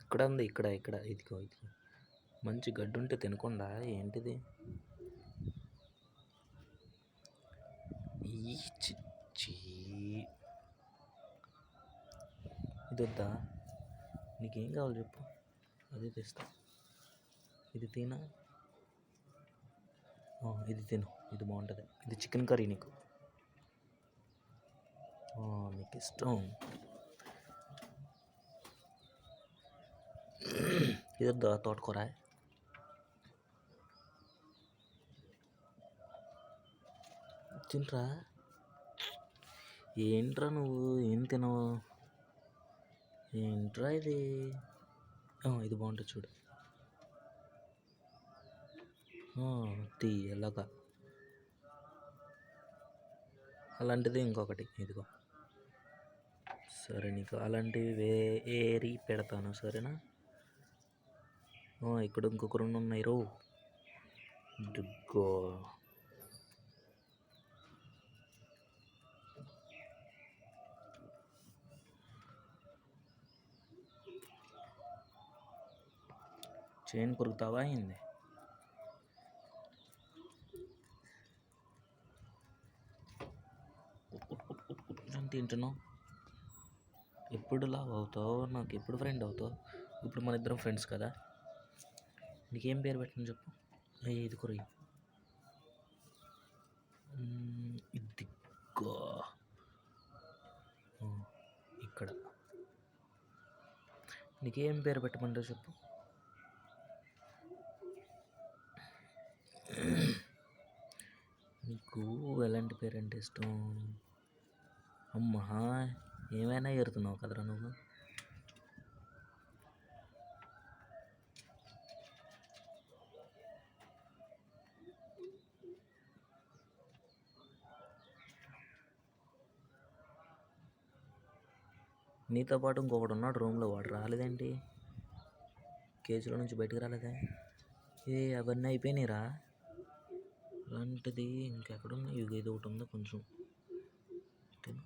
ఇక్కడ ఉంది, ఇక్కడ ఇక్కడ ఇదిగో ఇదిగో. మంచి గడ్డి ఉంటే తినకుండా ఏంటిది? ఈ చిచ్చి ఇది వద్దా? నీకేం కావాలి చెప్పు, అది తెస్తా. ఇది తినా, ఇది తిను, ఇది బాగుంటుంది. ఇది చికెన్ కర్రీ నీకు నీకు ఇష్టం. ఇది వద్దా? తోటకూర తింట్రా. ఏంట్రా నువ్వు ఏం తినవు? ఏంట్రా ఇది? ఇది బాగుంటుంది చూడు, తీయలాగా. అలాంటిది ఇంకొకటి ఇదిగో. సరే నీకు అలాంటివి వేరి పెడతాను, సరేనా? ఇక్కడ ఇంకొక 2 ఉన్నాయి రో. ఇదిగో చైన్ కొరుకుతావా అయింది. తింటున్నావు. ఎప్పుడు లావ్ అవుతావు? నాకు ఎప్పుడు ఫ్రెండ్ అవుతావు? ఇప్పుడు మన ఇద్దరం ఫ్రెండ్స్ కదా. నీకేం పేరు పెట్టను చెప్పు. ఇది కొరి. ఇదిగో ఇక్కడ. నీకేం పేరు పెట్టమంటావు చెప్పు. నీకు ఎలాంటి పేరు అంటే ఇష్టం? అమ్మా, ఏమైనా ఎరుతున్నావు కదరా నువ్వు. నీతో పాటు ఇంకొకడు ఉన్నాడు రూమ్లో, వాడు రాలేదేంటి? కేజీలో నుంచి బయటకు రాలేదే? అవన్నీ అయిపోయినాయిరా. అలాంటిది ఇంకెక్కడున్నాయి? ఇది ఒకటి ఉందా కొంచెం తిను,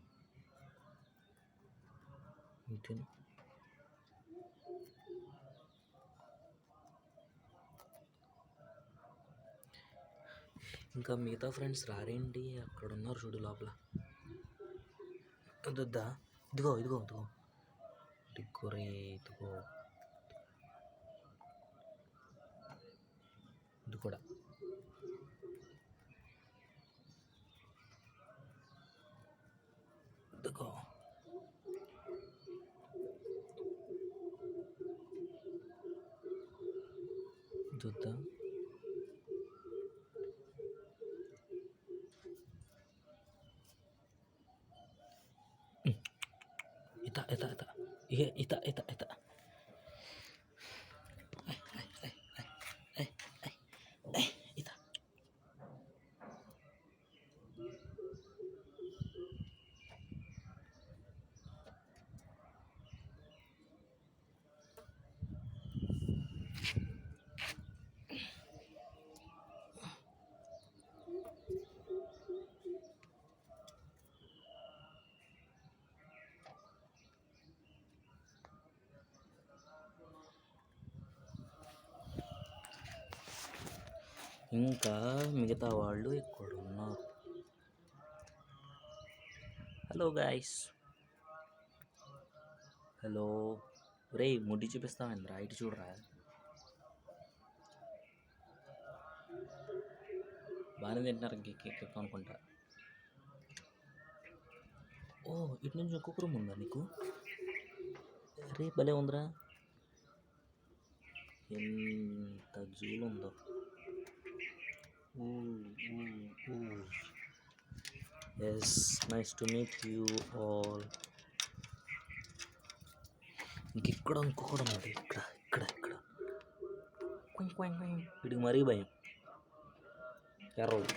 తిను. ఇంకా మిగతా ఫ్రెండ్స్ రారేంటి? అక్కడ ఉన్నారు చూడు లోపల. వద్దా? ఇదిగో ఇదిగో ఇదిగో ఇదిగో రే, ఇదిగో ఇది కూడా. ఇదిగో చూద్దా. ఇత ఇత ఇత ఇత ఇత ఇత ఇంకా మిగతా వాళ్ళు ఇక్కడ ఉన్నారు. Hello guys, hello. రే ముడ్డి చూపిస్తావేంద్రా? ఇటు చూడరా. బాగానే తింటున్నారు కేక్ అనుకుంటా. ఇటు నుంచి ఇంకొక రూమ్ ఉందా నీకు? రే భలే ఉందిరా, ఎంత జూలు ఉందో. Yes, nice to meet you all. ఇంకెక్కడ ఇంకొకడు ఉన్నాడు. ఇక్కడ ఇక్కడ ఇక్కడ వీడికి మరీ భయం. ఎర్రోడు.